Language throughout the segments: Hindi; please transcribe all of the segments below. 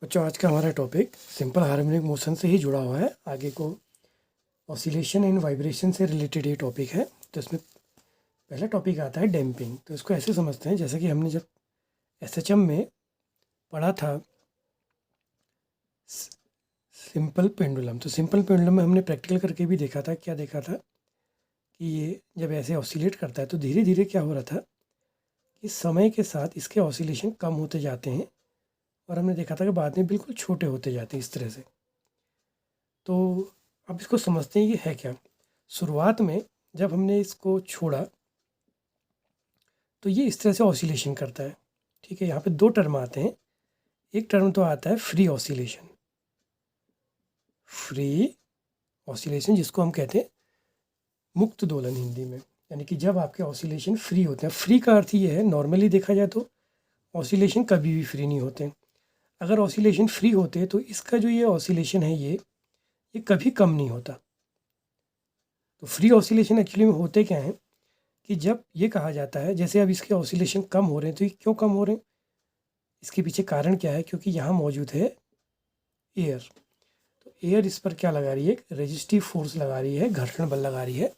बच्चों आज का हमारा टॉपिक सिंपल हार्मोनिक मोशन से ही जुड़ा हुआ है। आगे को ऑसिलेशन एंड वाइब्रेशन से रिलेटेड ये टॉपिक है। तो इसमें पहला टॉपिक आता है डैम्पिंग। तो इसको ऐसे समझते हैं जैसे कि हमने जब एसएचएम में पढ़ा था सिंपल पेंडुलम। तो सिंपल पेंडुलम में हमने प्रैक्टिकल करके भी देखा था। क्या देखा था कि ये जब ऐसे ऑसिलेट करता है तो धीरे धीरे क्या हो रहा था कि समय के साथ इसके ऑसिलेशन कम होते जाते हैं और हमने देखा था कि बाद में बिल्कुल छोटे होते जाते हैं इस तरह से। तो अब इसको समझते हैं ये है क्या। शुरुआत में जब हमने इसको छोड़ा तो ये इस तरह से ऑसिलेशन करता है। ठीक है, यहाँ पे दो टर्म आते हैं। एक टर्म तो आता है फ्री ऑसिलेशन, फ्री ऑसिलेशन जिसको हम कहते हैं मुक्त दोलन हिंदी में, यानी कि जब आपके ऑसिलेशन फ्री होते हैं। फ्री का अर्थ ये है, नॉर्मली देखा जाए तो ऑसिलेशन कभी भी फ्री नहीं होते। अगर ऑसिलेशन फ्री होते तो इसका जो ये ऑसिलेशन है ये कभी कम नहीं होता। तो फ्री ऑसिलेशन एक्चुअली में होते क्या हैं कि जब ये कहा जाता है जैसे अब इसके ऑसिलेशन कम हो रहे हैं, तो ये क्यों कम हो रहे हैं, इसके पीछे कारण क्या है। क्योंकि यहाँ मौजूद है एयर। तो एयर इस पर क्या लगा रही है, एक रेजिस्टिव फोर्स लगा रही है, घर्षण बल लगा रही है,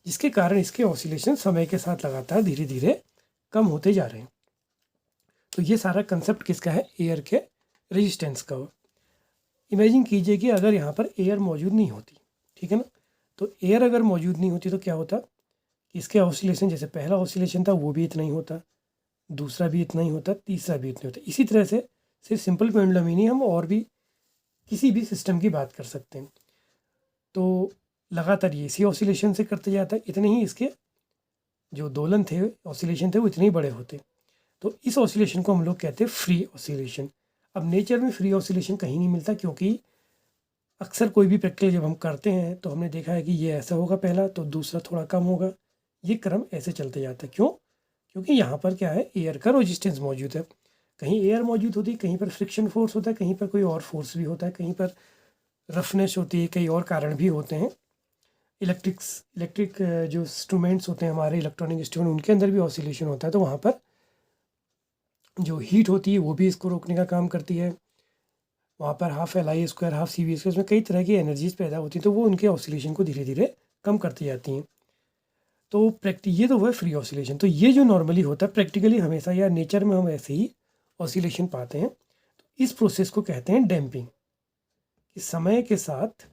जिसके कारण इसके ऑसिलेशन समय के साथ लगातार धीरे धीरे कम होते जा रहे हैं। तो ये सारा कंसेप्ट किसका है, एयर के रेजिस्टेंस का। इमेजिन कीजिए कि अगर यहाँ पर एयर मौजूद नहीं होती, ठीक है ना, तो एयर अगर मौजूद नहीं होती तो क्या होता कि इसके ऑसिलेशन, जैसे पहला ऑसिलेशन था वो भी इतना ही होता, दूसरा भी इतना ही होता, तीसरा भी इतना होता। इसी तरह से सिर्फ सिंपल पेंडुलम ही नहीं, हम और भी किसी भी सिस्टम की बात कर सकते हैं। तो लगातार ये इसी ऑसिलेशन से करते जाता है, इतने ही इसके जो दोलन थे, ऑसिलेशन थे, वो इतने ही बड़े होते। तो इस ऑसिलेशन को हम लोग कहते हैं फ्री ऑसिलेशन। अब नेचर में फ्री ऑसिलेशन कहीं नहीं मिलता, क्योंकि अक्सर कोई भी प्रैक्टिकल जब हम करते हैं तो हमने देखा है कि ये ऐसा होगा पहला, तो दूसरा थोड़ा कम होगा, ये क्रम ऐसे चलते जाता है। क्यों? क्योंकि यहाँ पर क्या है, एयर का रेजिस्टेंस मौजूद है। कहीं एयर मौजूद होती है, कहीं पर फ्रिक्शन फोर्स होता है, कहीं पर कोई और फोर्स भी होता है, कहीं पर रफनेस होती है, कई और कारण भी होते हैं। इलेक्ट्रिक जो इंस्ट्रूमेंट्स होते हैं हमारे, इलेक्ट्रॉनिक इंस्ट्रूमेंट, उनके अंदर भी ऑसिलेशन होता है। तो वहाँ पर जो हीट होती है वो भी इसको रोकने का काम करती है। वहाँ पर half LI square half CV square, उसमें कई तरह की एनर्जीज पैदा होती हैं, तो वो उनके ऑसिलेशन को धीरे धीरे कम करती जाती हैं। तो ये तो हुआ फ्री ऑसिलेशन। तो ये जो नॉर्मली होता है प्रैक्टिकली हमेशा या नेचर में हम ऐसे ही ऑसिलेशन पाते हैं। तो इस प्रोसेस को कहते हैं डैम्पिंग। कि समय के साथ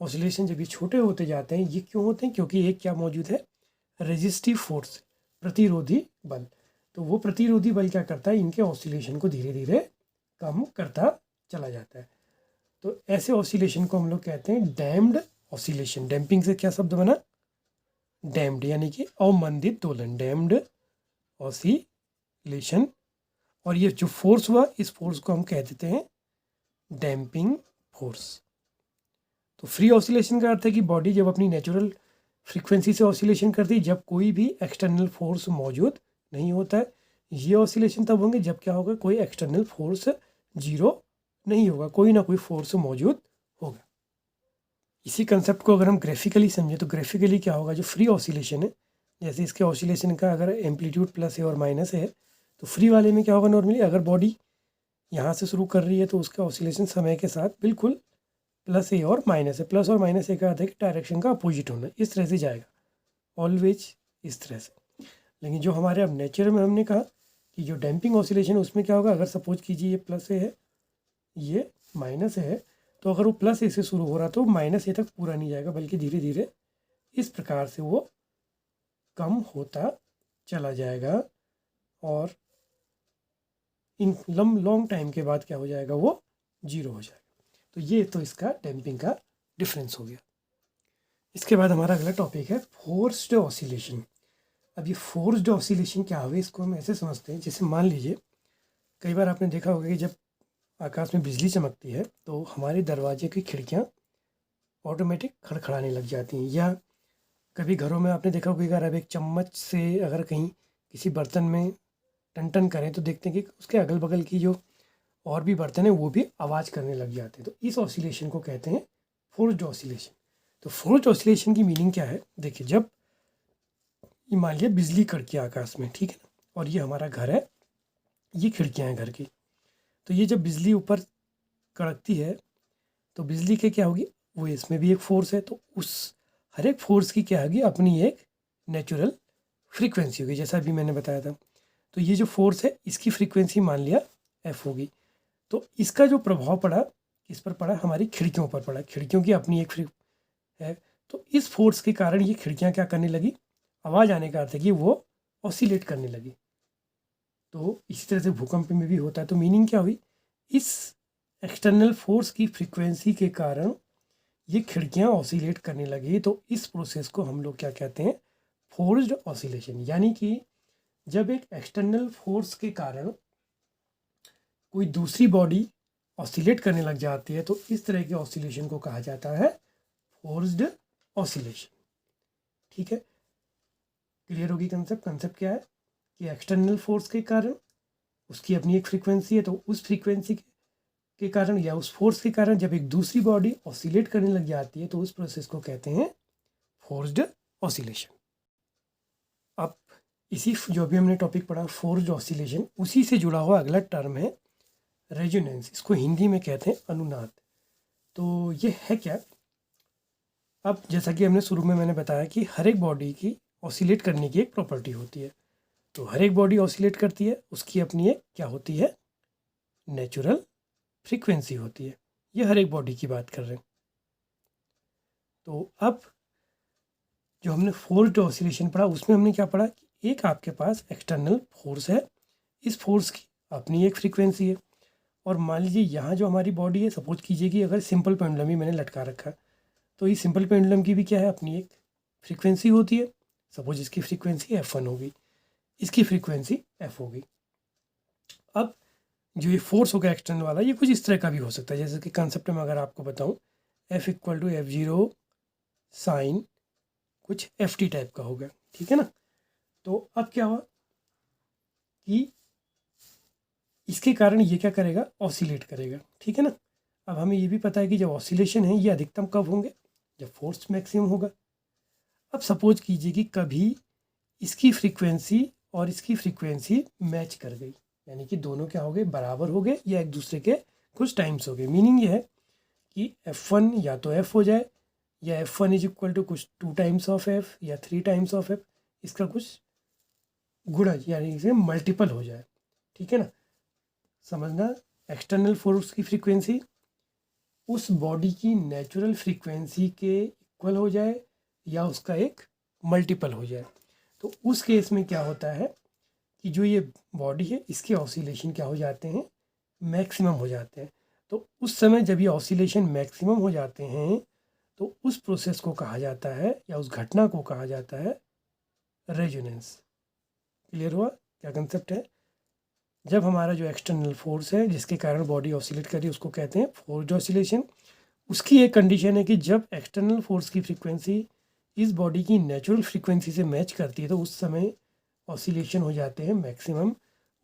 ऑसिलेशन जब ये छोटे होते जाते हैं, ये क्यों होते हैं, क्योंकि एक क्या मौजूद है, रेजिस्टिव फोर्स, प्रतिरोधी बल। तो वो प्रतिरोधी बल क्या करता है, इनके ऑसिलेशन को धीरे धीरे कम करता चला जाता है। तो ऐसे ऑसिलेशन को हम लोग कहते हैं डैम्ड ऑसिलेशन। डैम्पिंग से क्या शब्द बना, डैम्ड, यानी कि अवमंदित दोलन, डैम्ड ऑसिलेशन। और ये जो फोर्स हुआ, इस फोर्स को हम कह देते हैं डैम्पिंग फोर्स। तो फ्री ऑसिलेशन का अर्थ है कि बॉडी जब अपनी नेचुरल फ्रीक्वेंसी से ऑसिलेशन करती है, जब कोई भी एक्सटर्नल फोर्स मौजूद नहीं होता है। ये ऑसिलेशन तब होंगे जब क्या होगा, कोई एक्सटर्नल फोर्स जीरो नहीं होगा, कोई ना कोई फोर्स मौजूद होगा। इसी कंसेप्ट को अगर हम ग्राफिकली समझें तो ग्राफिकली क्या होगा, जो फ्री ऑसिलेशन है, जैसे इसके ऑसिलेशन का अगर एम्पलीट्यूड प्लस है और माइनस है, तो फ्री वाले में क्या होगा, नॉर्मली अगर बॉडी यहाँ से शुरू कर रही है तो उसका ऑसिलेशन समय के साथ बिल्कुल प्लस ए और माइनस है। प्लस और माइनस ए का अर्थ है कि डायरेक्शन का अपोजिट होना, इस तरह से जाएगा ऑलवेज, इस तरह से। लेकिन जो हमारे अब नेचर में हमने कहा कि जो डैम्पिंग ऑसिलेशन, उसमें क्या होगा, अगर सपोज कीजिए ये प्लस ए है, ये माइनस है, तो अगर वो प्लस ए से शुरू हो रहा तो माइनस ए तक पूरा नहीं जाएगा, बल्कि धीरे धीरे इस प्रकार से वो कम होता चला जाएगा। और इन लॉन्ग टाइम के बाद क्या हो जाएगा, वो जीरो हो जाएगा। तो ये तो इसका डैम्पिंग का डिफरेंस हो गया। इसके बाद हमारा अगला टॉपिक है फोर्स्ड ऑसिलेशन। अब ये फोर्स्ड ऑसिलेशन क्या हुआ, इसको हम ऐसे समझते हैं, जैसे मान लीजिए कई बार आपने देखा होगा कि जब आकाश में बिजली चमकती है तो हमारे दरवाजे की खिड़कियाँ ऑटोमेटिक खड़खड़ाने लग जाती हैं। या कभी घरों में आपने देखा होगा कि अगर आप एक चम्मच से अगर कहीं किसी बर्तन में टन टन करें तो देखते हैं कि उसके अगल बगल की जो और भी बर्तन है वो भी आवाज़ करने लग जाते हैं। तो इस ऑसिलेशन को कहते हैं फोर्स्ड ऑसिलेशन। तो फोर्स्ड ऑसिलेशन की मीनिंग क्या है, देखिए, जब ये मान लिया बिजली कड़की आकाश में, ठीक है ना, और ये हमारा घर है, ये खिड़कियाँ हैं घर की। तो ये जब बिजली ऊपर कड़कती है तो बिजली के क्या होगी, वो इसमें भी एक फोर्स है, तो उस हर एक फोर्स की क्या होगी, अपनी एक नेचुरल फ्रीक्वेंसी होगी, जैसा अभी मैंने बताया था। तो ये जो फोर्स है इसकी फ्रीक्वेंसी मान लिया एफ होगी। तो इसका जो प्रभाव पड़ा किस पर पड़ा, हमारी खिड़कियों पर पड़ा। खिड़कियों की अपनी एक है, तो इस फोर्स के कारण ये खिड़कियाँ क्या करने लगी, आवाज़ आने का अर्थ है कि वो ऑसिलेट करने लगी। तो इसी तरह से भूकंप में भी होता है। तो मीनिंग क्या हुई, इस एक्सटर्नल फोर्स की फ्रीक्वेंसी के कारण ये खिड़कियाँ ऑसिलेट करने लगी। तो इस प्रोसेस को हम लोग क्या कहते हैं, फोर्स्ड ऑसिलेशन। यानी कि जब एक एक्सटर्नल फोर्स के कारण कोई दूसरी बॉडी ऑसिलेट करने लग जाती है तो इस तरह के ऑसिलेशन को कहा जाता है फोर्स्ड ऑसिलेशन। ठीक है, क्लियर होगी कंसेप्ट। कंसेप्ट क्या है कि एक्सटर्नल फोर्स के कारण उसकी अपनी एक फ्रीक्वेंसी है, तो उस फ्रीक्वेंसी के कारण या उस फोर्स के कारण जब एक दूसरी बॉडी ऑसिलेट करने लग जाती है तो उस प्रोसेस को कहते हैं फोर्स्ड ऑसिलेशन। अब इसी जो भी हमने टॉपिक पढ़ा फोर्स्ड ऑसिलेशन, उसी से जुड़ा हुआ अगला टर्म है रेजोनेंस। इसको हिंदी में कहते हैं अनुनाद। तो ये है क्या, अब जैसा कि हमने शुरू में मैंने बताया कि हर एक बॉडी की ऑसिलेट करने की एक प्रॉपर्टी होती है। तो हर एक बॉडी ऑसिलेट करती है, उसकी अपनी एक क्या होती है, नेचुरल फ्रीक्वेंसी होती है। ये हर एक बॉडी की बात कर रहे हैं। तो अब जो हमने फोर्स्ड ऑसिलेशन पढ़ा उसमें हमने क्या पढ़ा कि एक आपके पास एक्सटर्नल फोर्स है, इस फोर्स की अपनी एक फ्रीक्वेंसी है। और मान लीजिए यहाँ जो हमारी बॉडी है, सपोज कीजिए कि अगर सिंपल पेंडुलम ही मैंने लटका रखा है, तो इस सिंपल पेंडुलम की भी क्या है, अपनी एक फ्रीक्वेंसी होती है। सपोज इसकी फ्रीक्वेंसी F1 होगी, इसकी फ्रीक्वेंसी F होगी। अब जो ये फोर्स होगा एक्सटर्नल वाला, ये कुछ इस तरह का भी हो सकता है। जैसे कि कंसेप्ट में अगर आपको बताऊँ, F = F0 साइन कुछ FT टाइप का होगा, ठीक है ना। तो अब क्या हुआ कि इसके कारण ये क्या करेगा, ऑसिलेट करेगा, ठीक है ना। अब हमें ये भी पता है कि जब ऑसिलेशन है ये अधिकतम कब होंगे, जब फोर्स मैक्सिमम होगा। अब सपोज कीजिए कि कभी इसकी फ्रीक्वेंसी और इसकी फ्रीक्वेंसी मैच कर गई, यानी कि दोनों क्या हो गए, बराबर हो गए या एक दूसरे के कुछ टाइम्स हो गए। मीनिंग ये है कि F1 या तो F हो जाए या F1 = कुछ 2 टाइम्स ऑफ F या 3 टाइम्स ऑफ F, इसका कुछ गुणा यानी इसे मल्टीपल हो जाए, ठीक है ना। समझना, एक्सटर्नल फोर्स की फ्रीक्वेंसी उस बॉडी की नेचुरल फ्रीक्वेंसी के इक्वल हो जाए या उसका एक मल्टीपल हो जाए। तो उस केस में क्या होता है कि जो ये बॉडी है इसके ऑसिलेशन क्या हो जाते हैं, मैक्सिमम हो जाते हैं। तो उस समय जब ये ऑसिलेशन मैक्सिमम हो जाते हैं तो उस प्रोसेस को कहा जाता है या उस घटना को कहा जाता है रेजोनेंस। क्लियर हुआ क्या कंसेप्ट है। जब हमारा जो एक्सटर्नल फोर्स है जिसके कारण बॉडी ऑसिलेट कर रही है उसको कहते हैं फोर्स्ड ऑसिलेशन। उसकी एक कंडीशन है कि जब एक्सटर्नल फोर्स की फ्रीक्वेंसी इस बॉडी की नेचुरल फ्रीक्वेंसी से मैच करती है तो उस समय ऑसिलेशन हो जाते हैं मैक्सिमम।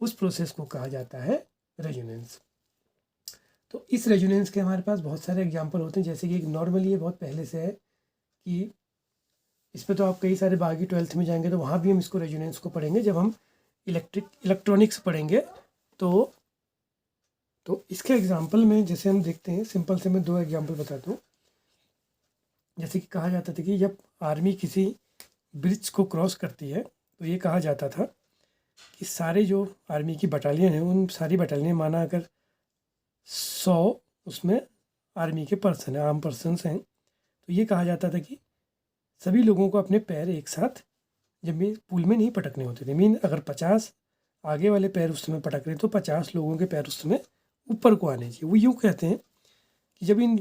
उस प्रोसेस को कहा जाता है रेजोनेंस। तो इस रेजोनेंस के हमारे पास बहुत सारे एग्जांपल होते हैं। जैसे कि एक नॉर्मली ये बहुत पहले से है कि इस पर तो आप कई सारे बागी 12th में जाएंगे तो वहाँ भी हम इसको रेजोनेंस को पढ़ेंगे। जब हम इलेक्ट्रॉनिक्स पढ़ेंगे तो इसके एग्जांपल में जैसे हम देखते हैं, सिंपल से मैं 2 एग्जांपल बताता हूँ। जैसे कि कहा जाता था कि जब आर्मी किसी ब्रिज को क्रॉस करती है तो ये कहा जाता था कि सारे जो आर्मी की बटालियन है उन सारी बटालियन माना अगर 100 उसमें आर्मी के पर्सन हैं, आर्म पर्सनस हैं, तो ये कहा जाता था कि सभी लोगों को अपने पैर एक साथ जब ये पुल में नहीं पटकने होते थे। मीन अगर 50 आगे वाले पैर उस समय पटक रहे तो 50 लोगों के पैर उस समय ऊपर को आने चाहिए। वो यूँ कहते हैं कि जब इन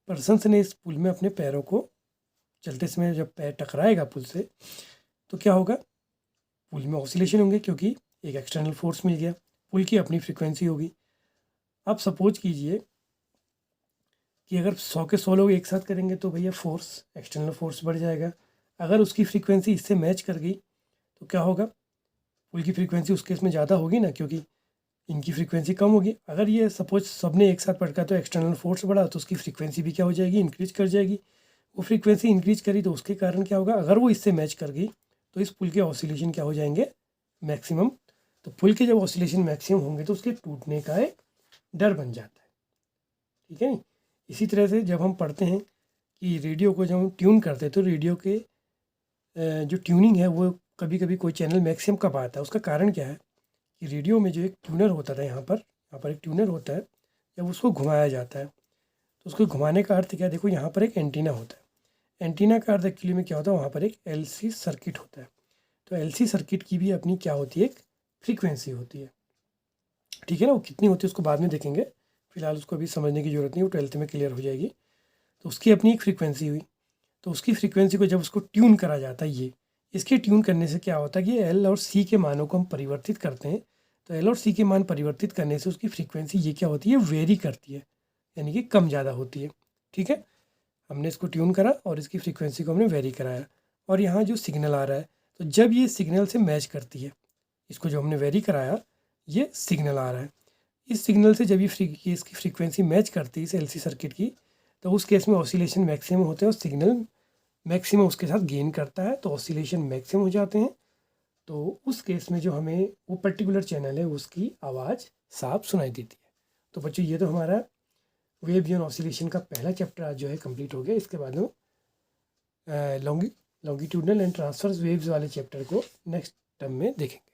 पर्सनस ने इस पुल में अपने पैरों को चलते समय जब पैर टकराएगा पुल से तो क्या होगा, पुल में ऑसिलेशन होंगे क्योंकि एक एक्सटर्नल फोर्स मिल गया, पुल की अपनी फ्रीक्वेंसी होगी। अब सपोज कीजिए कि अगर 100 के 100 लोग एक साथ करेंगे तो भैया फोर्स एक्सटर्नल फोर्स बढ़ जाएगा। अगर उसकी फ्रीक्वेंसी इससे मैच कर गई तो क्या होगा, पुल की फ्रीक्वेंसी उस केस में ज़्यादा होगी ना, क्योंकि इनकी फ्रीक्वेंसी कम होगी। अगर ये सपोज सबने एक साथ पटका तो एक्सटर्नल फोर्स बढ़ा तो उसकी फ्रीक्वेंसी भी क्या हो जाएगी, इंक्रीज कर जाएगी। वो फ्रीक्वेंसी इंक्रीज करी तो उसके कारण क्या होगा, अगर वो इससे मैच कर गई तो इस पुल के ऑसिलेशन क्या हो जाएंगे, मैक्सिमम। तो पुल के जब ऑसिलेशन मैक्सिमम होंगे तो उसके टूटने का एक डर बन जाता है, ठीक है नहीं। इसी तरह से जब हम पढ़ते हैं कि रेडियो को जब हम ट्यून करते हैं तो रेडियो के जो ट्यूनिंग है वो कभी कभी कोई चैनल मैक्सिमम कब आता है, उसका कारण क्या है कि रेडियो में जो एक ट्यूनर होता था यहाँ पर एक ट्यूनर होता है, जब उसको घुमाया जाता है तो उसको घुमाने का अर्थ क्या है, देखो यहाँ पर एक एंटीना होता है, एंटीना का अर्थ एक्चुअली में क्या होता है, वहाँ पर एक एलसी सर्किट होता है। तो एलसी सर्किट की भी अपनी क्या होती है, एक फ्रीक्वेंसी होती है, ठीक है ना। वो कितनी होती है उसको बाद में देखेंगे, फिलहाल उसको अभी समझने की ज़रूरत नहीं, वो 12th में क्लियर हो जाएगी। तो उसकी अपनी एक फ्रीक्वेंसी हुई, तो उसकी फ्रीक्वेंसी को जब उसको ट्यून करा जाता है, ये इसके ट्यून करने से क्या होता है कि एल और सी के मानों को हम परिवर्तित करते हैं। तो एल और सी के मान परिवर्तित करने से उसकी फ्रीक्वेंसी ये क्या होती है, वेरी करती है, यानी कि कम ज़्यादा होती है, ठीक है। हमने इसको ट्यून करा और इसकी फ्रीक्वेंसी को हमने वेरी कराया, और यहाँ जो सिग्नल आ रहा है, तो जब ये सिग्नल से मैच करती है, इसको जो हमने वेरी कराया, ये सिग्नल आ रहा है, इस सिग्नल से जब ये इसकी फ्रीक्वेंसी मैच करती है इस एलसी सर्किट की, तो उस केस में ऑसिलेशन मैक्सिमम होते हैं और सिग्नल मैक्सिमम उसके साथ गेन करता है, तो ऑसिलेशन मैक्सिमम हो जाते हैं। तो उस केस में जो हमें वो पर्टिकुलर चैनल है उसकी आवाज़ साफ सुनाई देती है। तो बच्चों ये तो हमारा वेव बियॉन्ड ऑसिलेशन का पहला चैप्टर आज जो है कंप्लीट हो गया। इसके बाद हम लॉन्गिट्यूडनल एंड ट्रांसवर्स वेव्स वाले चैप्टर को नेक्स्ट टर्म में देखेंगे।